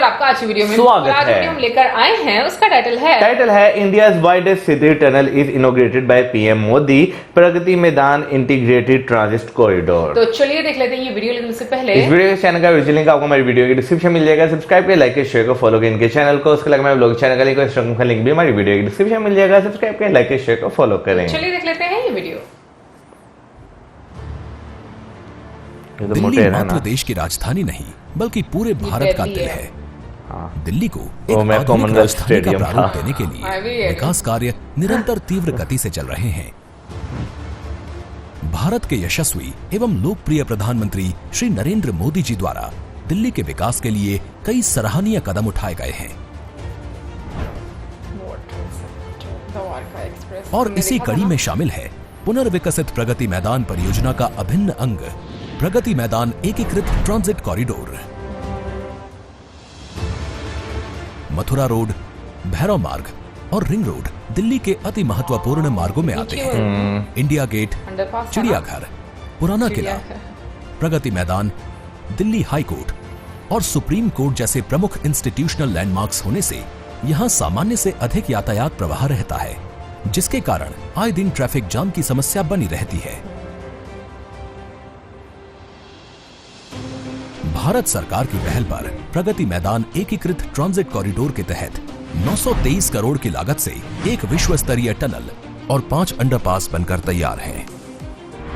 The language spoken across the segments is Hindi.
आपका आज की वीडियो में स्वागत है। हम लेकर आए हैं, उसका टाइटल है India's widest city tunnel is inaugurated by PM Modi, Pragati Maidan integrated transit corridor. तो चलिए देख लेते हैं ये वीडियो। लेकिन उससे पहले इस वीडियो के चैनल का विजुअल लिंक आपको हमारी वीडियो के डिस्क्रिप्शन मिल जाएगा। सब्सक्राइब करें, लाइक करें, शेयर करें, फॉलो करें इनके चैनल को। उसके अलावा ब्लॉग चैनल का लिंक और इंस्टाग्राम का लिंक भी हमारी वीडियो के डिस्क्रिप्शन मिल जाएगा। सब्सक्राइब करें, लाइक करें, शेयर करें, फॉलो करें। चलिए देख लेते हैं ये वीडियो। दिल्ली मात्र देश की राजधानी नहीं बल्कि पूरे भारत का दिल है। दिल्ली को एक आधुनिक राजधानी का प्रारूप देने के लिए विकास कार्य निरंतर तीव्र गति से चल रहे हैं। भारत के यशस्वी एवं लोकप्रिय प्रधानमंत्री श्री नरेंद्र मोदी जी द्वारा दिल्ली के विकास के लिए कई सराहनीय कदम उठाए गए हैं और इसी कड़ी में शामिल है पुनर्विकसित प्रगति मैदान परियोजना का अभिन्न अंग प्रगति मैदान एकीकृत transit corridor. Mathura road, Bhairav मार्ग और रिंग रोड दिल्ली के अति महत्वपूर्ण मार्गों में आते हैं। इंडिया गेट, चिड़ियाघर, पुराना किला, प्रगति मैदान, दिल्ली हाई कोर्ट और सुप्रीम कोर्ट जैसे प्रमुख इंस्टीट्यूशनल लैंडमार्क्स होने से यहाँ सामान्य से अधिक यातायात प्रवाह रहता है, जिसके कारण आए दिन ट्रैफिक जाम की समस्या बनी रहती है। भारत सरकार की पहल पर प्रगति मैदान एकीकृत ट्रांजिट कॉरिडोर के तहत 923 करोड़ की लागत से एक विश्व स्तरीय टनल और 5 अंडरपास बनकर तैयार हैं।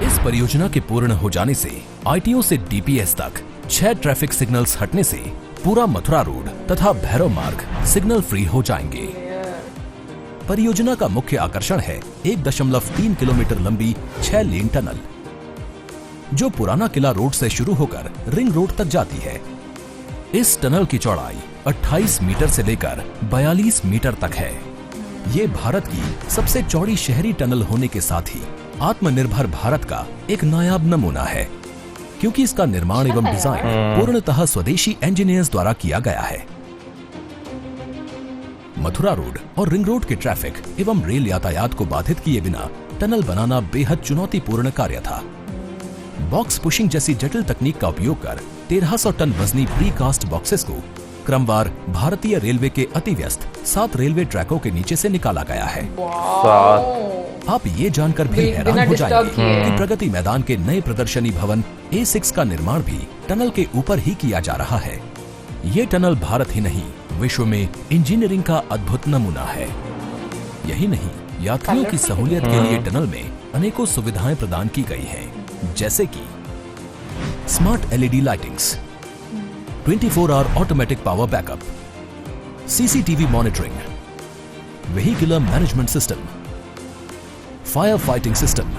इस परियोजना के पूर्ण हो जाने से आईटीओ से डीपीएस तक 6 ट्रैफिक सिग्नल्स हटने से पूरा मथुरा रोड तथा भैरव मार्ग सिग्नल फ्री हो जाएंगे। परियोजना का मुख्य आकर्षण है 1.3 किलोमीटर लंबी 6 लेन टनल, जो पुराना किला रोड से शुरू होकर रिंग रोड तक जाती है। इस टनल की चौड़ाई 28 मीटर से लेकर 42 मीटर तक है। ये भारत की सबसे चौड़ी शहरी टनल होने के साथ ही आत्मनिर्भर भारत का एक नायाब नमूना है, क्योंकि इसका निर्माण एवं डिजाइन पूर्णतः स्वदेशी इंजीनियर्स द्वारा किया गया है। मथुरा रोड और रिंग रोड के ट्रैफिक एवं रेल यातायात को बाधित किए बिना टनल बनाना बेहद चुनौतीपूर्ण कार्य था। बॉक्स पुशिंग जैसी जटिल तकनीक का उपयोग कर 1300 टन वजनी प्री कास्ट बॉक्सेस को क्रमवार भारतीय रेलवे के अति व्यस्त 7 रेलवे ट्रैकों के नीचे से निकाला गया है। आप ये जानकर भी हैरान हो जाएंगे कि प्रगति मैदान के नए प्रदर्शनी भवन A6 का निर्माण भी टनल के ऊपर ही किया जा रहा है। ये टनल भारत ही नहीं विश्व में इंजीनियरिंग का अद्भुत नमूना है। यही नहीं, यात्रियों की सहूलियत के लिए टनल में अनेकों सुविधाएं प्रदान की गई हैं, जैसे कि smart LED lightings, 24 hour automatic power backup, CCTV monitoring, vehicular management system, fire fighting system,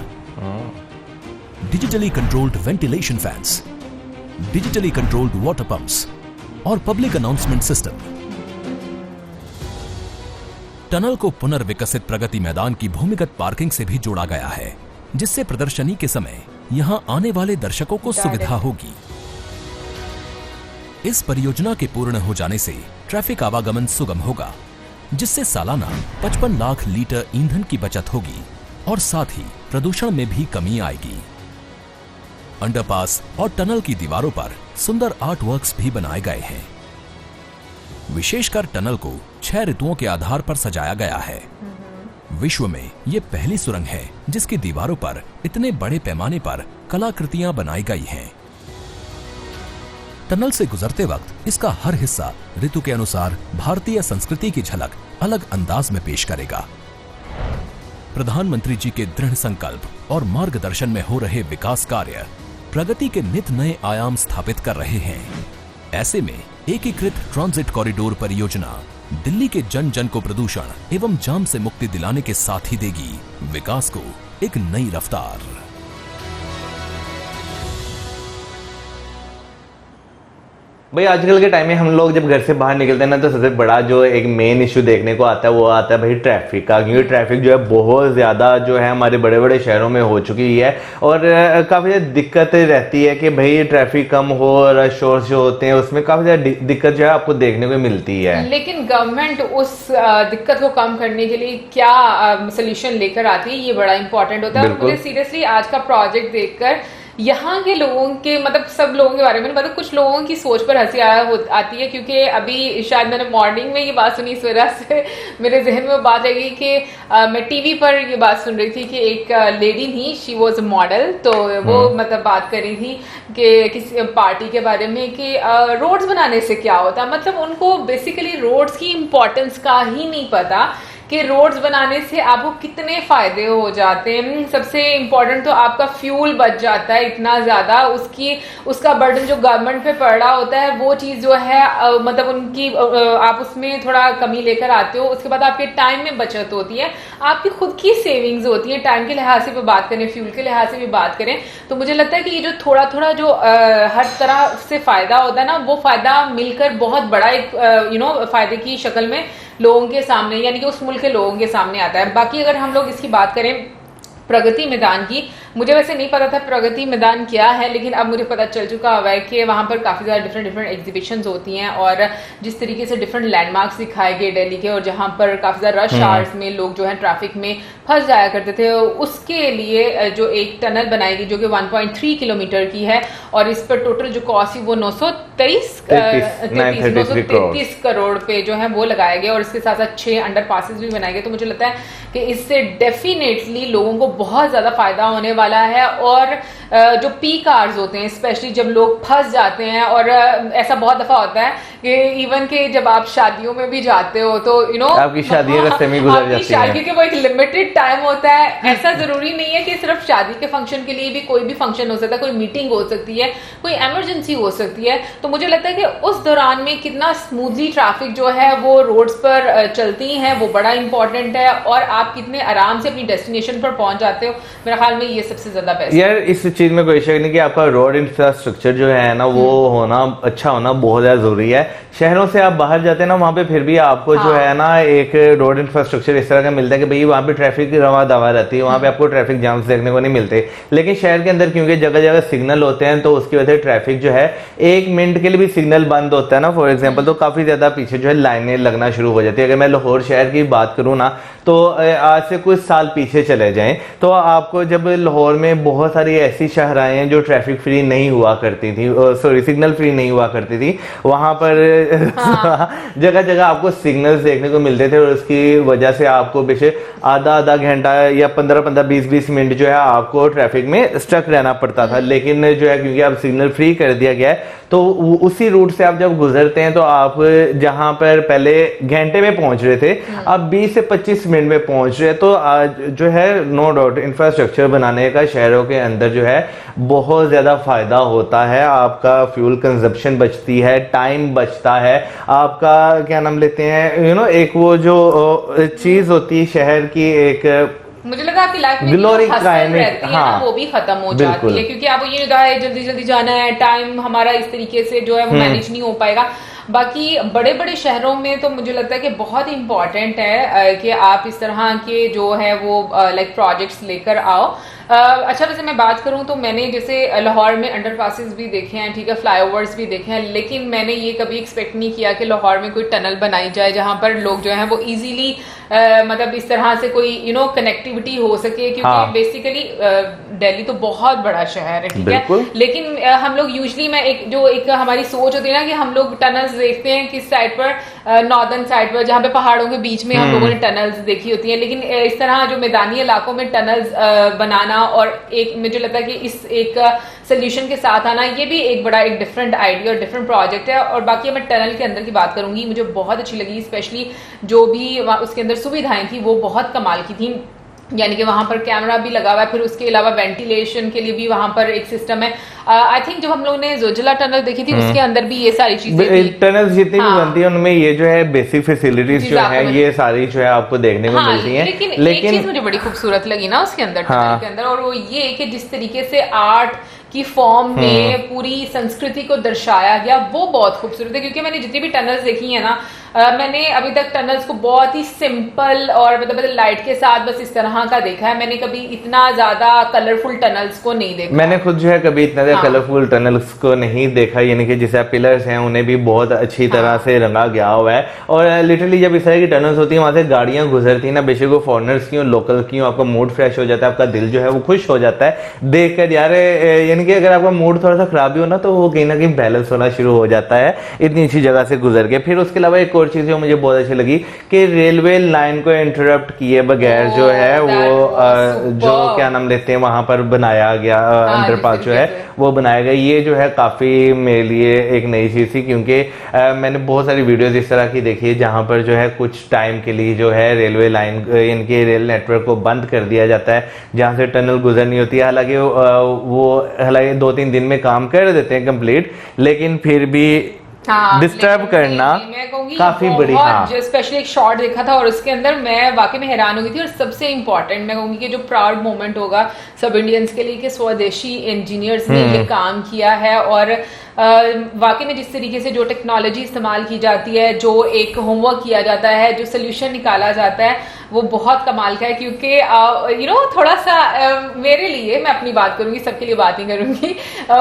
digitally controlled ventilation fans, digitally controlled water pumps और पब्लिक अनाउंसमेंट सिस्टम। टनल को पुनर्विकसित प्रगति मैदान की भूमिगत पार्किंग से भी जोड़ा गया है, जिससे प्रदर्शनी के समय यहां आने वाले दर्शकों को सुविधा होगी। इस परियोजना के पूर्ण हो जाने से ट्रैफिक आवागमन सुगम होगा, जिससे सालाना 55 लाख लीटर ईंधन की बचत होगी और साथ ही प्रदूषण में भी कमी आएगी। अंडरपास और टनल की दीवारों पर सुंदर आर्ट वर्क्स भी बनाए गए हैं। विशेषकर टनल को 6 ऋतुओं के आधार पर सजाया गया है। विश्व में ये पहली सुरंग है जिसकी दीवारों पर इतने बड़े पैमाने पर कलाकृतियां बनाई गई हैं। टनल से गुजरते वक्त इसका हर हिस्सा ऋतु के अनुसार भारतीय संस्कृति की झलक अलग अंदाज में पेश करेगा। प्रधानमंत्री जी के दृढ़ संकल्प और मार्गदर्शन में हो रहे विकास कार्य प्रगति के नित नए आयाम स्थापित कर रहे हैं। ऐसे में एकीकृत ट्रांजिट कॉरिडोर परियोजना दिल्ली के जन जन को प्रदूषण एवं जाम से मुक्ति दिलाने के साथ ही देगी विकास को एक नई रफ्तार। भाई आजकल के टाइम में हम लोग जब घर से बाहर निकलते हैं ना, तो सबसे बड़ा जो एक मेन इश्यू देखने को आता है वो आता है भाई ट्रैफिक का, क्योंकि ट्रैफिक जो है बहुत ज़्यादा जो है हमारे बड़े बड़े शहरों में हो चुकी है और काफ़ी ज़्यादा दिक्कत रहती है कि भाई ट्रैफिक कम हो, रश और जो होते हैं उसमें काफ़ी ज़्यादा दिक्कत जो है आपको देखने को मिलती है। लेकिन गवर्नमेंट उस दिक्कत को कम करने के लिए क्या सोल्यूशन लेकर आती है, ये बड़ा इंपॉर्टेंट होता है। मुझे सीरियसली आज का प्रोजेक्ट देखकर यहाँ के लोगों के मतलब सब लोगों के बारे में मतलब कुछ लोगों की सोच पर हंसी आती है, क्योंकि अभी शायद मैंने मॉर्निंग में ये बात सुनी, इस वजह से मेरे जहन में बात आई कि मैं टीवी पर ये बात सुन रही थी कि एक लेडी थी, शी वॉज अ मॉडल, तो वो मतलब बात कर रही थी कि किसी पार्टी के बारे में कि रोड्स बनाने से क्या होता है। मतलब उनको बेसिकली रोड्स की इम्पोर्टेंस का ही नहीं पता कि रोड्स बनाने से आपको कितने फायदे हो जाते हैं। सबसे इम्पोर्टेंट तो आपका फ्यूल बच जाता है इतना ज्यादा, उसका बर्डन जो गवर्नमेंट पे पड़ रहा होता है वो चीज जो है मतलब उनकी आप उसमें थोड़ा कमी लेकर आते हो। उसके बाद आपके टाइम में बचत होती है, आपकी खुद की सेविंग्स होती है। टाइम के लिहाज से भी बात करें, फ्यूल के लिहाज से भी बात करें, तो मुझे लगता है कि ये जो थोड़ा थोड़ा जो हर तरह से फायदा होता है ना, वो फायदा मिलकर बहुत बड़ा एक फायदे की शक्ल में लोगों के सामने यानी कि उस मुल्क के लोगों के सामने आता है। बाकी अगर हम लोग इसकी बात करें प्रगति मैदान की, मुझे वैसे नहीं पता था प्रगति मैदान क्या है, लेकिन अब मुझे पता चल चुका हुआ है कि वहां पर काफी ज्यादा डिफरेंट एग्जीबिशंस होती हैं और जिस तरीके से डिफरेंट लैंडमार्क्स दिखाए गए दिल्ली के, और जहां पर काफी ज्यादा रश आवर्स में लोग जो है ट्रैफिक में फंस जाया करते थे, उसके लिए जो एक टनल बनाई गई जो कि 1.3 किलोमीटर की है, और इस पर टोटल जो कॉस्ट थी वो 933 करोड़ पे जो है वो लगाया गया, और इसके साथ साथ 6 अंडर पासेस भी बनाए गए। तो मुझे लगता है कि इससे डेफिनेटली लोगों को बहुत ज्यादा फायदा होने वाला है। और जो पीक आवर्स होते हैं, स्पेशली जब लोग फंस जाते हैं, और ऐसा बहुत दफा होता है कि इवन के जब आप शादियों में भी जाते हो तो आपकी शादी रास्ते में गुजर जाती है, क्योंकि वो एक लिमिटेड टाइम होता है। ऐसा जरूरी नहीं है कि सिर्फ शादी के फंक्शन के लिए भी कोई भी फंक्शन हो सकता है, कोई मीटिंग हो सकती है, कोई इमरजेंसी हो सकती है। तो मुझे लगता है कि उस दौरान में कितना स्मूथली ट्रैफिक जो है वो रोड्स पर चलती है वो बड़ा इंपॉर्टेंट है, और आप कितने आराम से अपनी डेस्टिनेशन पर पहुंच जाते हो, मेरे ख्याल में ये सबसे ज्यादा बेस्ट यार। इस चीज में कोई शक नहीं कि आपका रोड इंफ्रास्ट्रक्चर जो है ना वो होना अच्छा होना बहुत ज्यादा जरूरी है। शहरों से आप बाहर जाते हैं ना, वहां पे फिर भी आपको जो है ना एक रोड इंफ्रास्ट्रक्चर इस तरह का मिलता है कि भाई वहां पे ट्रैफिक रवा दवा रहती है, वहां पे आपको ट्रैफिक जाम्स देखने को नहीं मिलते। लेकिन शहर के अंदर क्योंकि जगह जगह सिग्नल होते हैं, तो उसकी वजह से ट्रैफिक जो है 1 मिनट के लिए भी सिग्नल बंद होता है ना फॉर एग्जाम्पल, तो काफी ज्यादा पीछे जो है लाइनें लगना शुरू हो जाती है। अगर मैं लाहौर शहर की बात करूँ ना, तो आज से कुछ साल पीछे चले जाएं तो आपको जब लाहौर में बहुत सारी ऐसी शाहराएं हैं जो ट्रैफिक फ्री नहीं हुआ करती थी, सॉरी सिग्नल फ्री नहीं हुआ करती थी, वहां पर जगह जगह आपको सिग्नल्स देखने को मिलते थे, और उसकी वजह से आपको बेशक आधा घंटा या 15 20 मिनट जो है आपको ट्रैफिक में स्टक रहना पड़ता था। लेकिन जो है क्योंकि अब सिग्नल फ्री कर दिया गया है, तो उसी रूट से आप जब गुजरते हैं तो आप जहां पर पहले घंटे में पहुंच रहे थे अब 20 से 25 मिनट में पहुंच रहे हैं। तो आज जो है नो डाउट इंफ्रास्ट्रक्चर बनाने का शहरों के अंदर जो है बहुत ज्यादा फायदा होता है। आपका फ्यूल कंजप्शन बचती है, टाइम बचता है, आपका क्या नाम लेते हैं एक वो जो चीज होती है शहर की, एक मुझे लगा आपकी लाइफ में ग्लोरी रहती है ना, वो भी खत्म हो जाती है, क्योंकि आपको ये होता है जल्दी जल्दी जाना है, टाइम हमारा इस तरीके से जो है वो मैनेज नहीं हो पाएगा। बाकी बड़े बड़े शहरों में तो मुझे लगता है कि बहुत इंपॉर्टेंट है कि आप इस तरह के जो है वो लाइक प्रोजेक्ट्स लेकर आओ। अच्छा, वैसे मैं बात करूं तो मैंने जैसे लाहौर में अंडरपासेस भी देखे हैं, ठीक है, फ्लाईओवर्स भी देखे हैं, लेकिन मैंने ये कभी एक्सपेक्ट नहीं किया कि लाहौर में कोई टनल बनाई जाए जहां पर लोग जो हैं वो इजीली मतलब इस तरह से कोई कनेक्टिविटी हो सके, क्योंकि बेसिकली दिल्ली तो बहुत बड़ा शहर है, ठीक है, लेकिन हम लोग यूजली एक हमारी सोच होती है ना कि हम लोग टनल्स देखते हैं किस साइड पर, नॉर्दर्न साइड पर, जहां पे पहाड़ों के बीच में हम लोगों ने टनल्स देखी होती है। लेकिन इस तरह जो मैदानी इलाकों में टनल्स बनाना और एक मुझे लगता है कि इस एक सोल्यूशन के साथ आना, ये भी एक बड़ा एक डिफरेंट आइडिया और डिफरेंट प्रोजेक्ट है। और बाकी मैं टनल के अंदर की बात करूंगी, मुझे बहुत अच्छी लगी, स्पेशली जो भी उसके अंदर सुविधाएं थी वो बहुत कमाल की थी, यानी कि वहां पर कैमरा भी लगा हुआ है, फिर उसके अलावा वेंटिलेशन के लिए भी वहां पर एक सिस्टम है। आई थिंक जब हम लोगों ने जोजिला टनल देखी थी उसके अंदर भी ये सारी चीजें, टनल जितनी भी बनती है उनमें ये जो है बेसिक फैसिलिटीज जो है ये सारी जो है आपको देखने को मिलती है। लेकिन एक चीज मुझे बड़ी खूबसूरत लगी ना उसके अंदर, टनल के अंदर, और वो ये कि जिस तरीके से आर्ट की फॉर्म में पूरी संस्कृति को दर्शाया गया वो बहुत खूबसूरत है। क्योंकि मैंने जितनी भी टनल्स देखी है ना, मैंने अभी तक टनल्स को बहुत ही सिंपल और मतलब लाइट के साथ बस इस तरह का देखा है। मैंने कभी इतना ज्यादा कलरफुल टनल्स को नहीं देखा। मैंने खुद जो है कभी इतना ज्यादा कलरफुल टनल्स को नहीं देखा, यानी कि जैसे पिलर्स हैं उन्हें भी बहुत अच्छी तरह से रंगा गया हुआ है। और लिटरली जब इस तरह की टनल्स होती है, वहां से गाड़ियां गुजरती है ना, बेशक वो फॉरनर्स की हो, लोकल की हो, आपका मूड फ्रेश हो जाता है, आपका दिल जो है वो खुश हो जाता है देख कर यार। यानी कि अगर आपका मूड थोड़ा सा खराब भी हो ना, तो वो कहीं ना कहीं बैलेंस होना शुरू हो जाता है इतनी अच्छी जगह से गुजर के। फिर उसके अलावा एक और चीज जो मुझे बहुत अच्छी लगी कि रेलवे लाइन को इंटरप्ट किए बगैर जो है वो जो क्या नाम लेते हैं वहां पर बनाया गया अंडरपास जो है वो बनाया गया। ये जो है काफी मेरे लिए एक नई चीज थी, क्योंकि मैंने बहुत सारी वीडियोस इस तरह की देखी है जहां पर जो है कुछ टाइम के लिए जो है रेलवे लाइन इनके रेल नेटवर्क को बंद कर दिया जाता है, जहां से टनल गुजरनी होती है। हालांकि वो 2-3 दिन में काम कर देते हैं कंप्लीट, लेकिन फिर भी डिस्टर्ब करना काफी बड़ी। स्पेशली एक शॉट देखा था और उसके अंदर मैं वाकई में हैरान हो गई थी। और सबसे इंपॉर्टेंट मैं कहूंगी कि जो प्राउड मोमेंट होगा सब इंडियंस के लिए कि स्वदेशी इंजीनियर्स ने ये काम किया है। और वाकई में जिस तरीके से जो टेक्नोलॉजी इस्तेमाल की जाती है, जो एक होमवर्क किया जाता है, जो सोल्यूशन निकाला जाता है, वो बहुत कमाल का है। क्योंकि थोड़ा सा मेरे लिए, मैं अपनी बात करूंगी, सबके लिए बात नहीं करूंगी,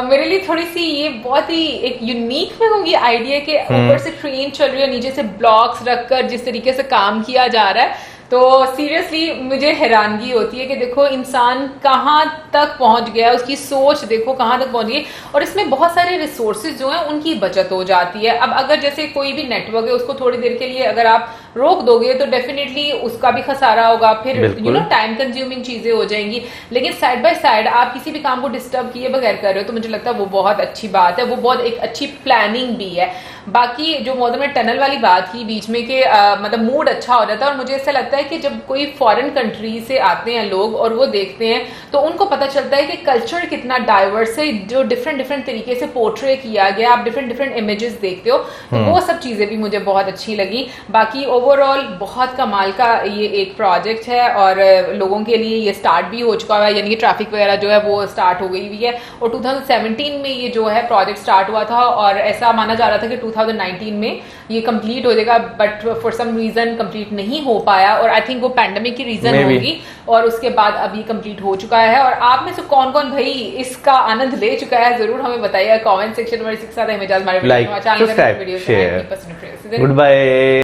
मेरे लिए थोड़ी सी ये बहुत ही एक यूनिक मैं कहूंगी आइडिया के ऊपर से ट्रेन चल रही है, नीचे से ब्लॉक्स रखकर जिस तरीके से काम किया जा रहा है, तो सीरियसली मुझे हैरानगी होती है कि देखो इंसान कहाँ तक पहुंच गया, उसकी सोच देखो कहाँ तक पहुंच गई। और इसमें बहुत सारे रिसोर्सेज जो हैं उनकी बचत हो जाती है। अब अगर जैसे कोई भी नेटवर्क है उसको थोड़ी देर के लिए अगर आप रोक दोगे तो डेफिनेटली उसका भी खसारा होगा, फिर टाइम कंज्यूमिंग चीजें हो जाएंगी। लेकिन साइड बाय साइड आप किसी भी काम को डिस्टर्ब किए बगैर कर रहे हो तो मुझे लगता है वो बहुत अच्छी बात है, वो बहुत एक अच्छी प्लानिंग भी है। बाकी जो मोहतरम ने टनल वाली बात की बीच में कि मतलब मूड अच्छा हो जाता है, और मुझे ऐसा लगता है कि जब कोई फॉरेन कंट्री से आते हैं लोग और वो देखते हैं तो उनको पता चलता है कि कल्चर कितना डाइवर्स है, जो डिफरेंट तरीके से पोर्ट्रे किया गया, आप डिफरेंट इमेजेस देखते हो, तो वो सब चीजें भी मुझे बहुत अच्छी लगी। बाकी ओवरऑल बहुत कमाल का ये एक प्रोजेक्ट है और लोगों के लिए ये स्टार्ट भी हो चुका है, यानी कि ट्रैफिक वगैरह जो है वो स्टार्ट हो गई हुई है। और 2017 में ये जो है प्रोजेक्ट स्टार्ट हुआ था और ऐसा माना जा रहा था कि 2019 में ये कंप्लीट हो जाएगा, but for some reason complete नहीं हो पाया। और आई थिंक वो पैंडेमिक की रीजन होगी, और उसके बाद अब ये कंप्लीट हो चुका है। और आप में से कौन कौन भाई इसका आनंद ले चुका है जरूर हमें बताइएगा कमेंट सेक्शन में। इसी के साथ हमारे video like, subscribe, share. Good bye.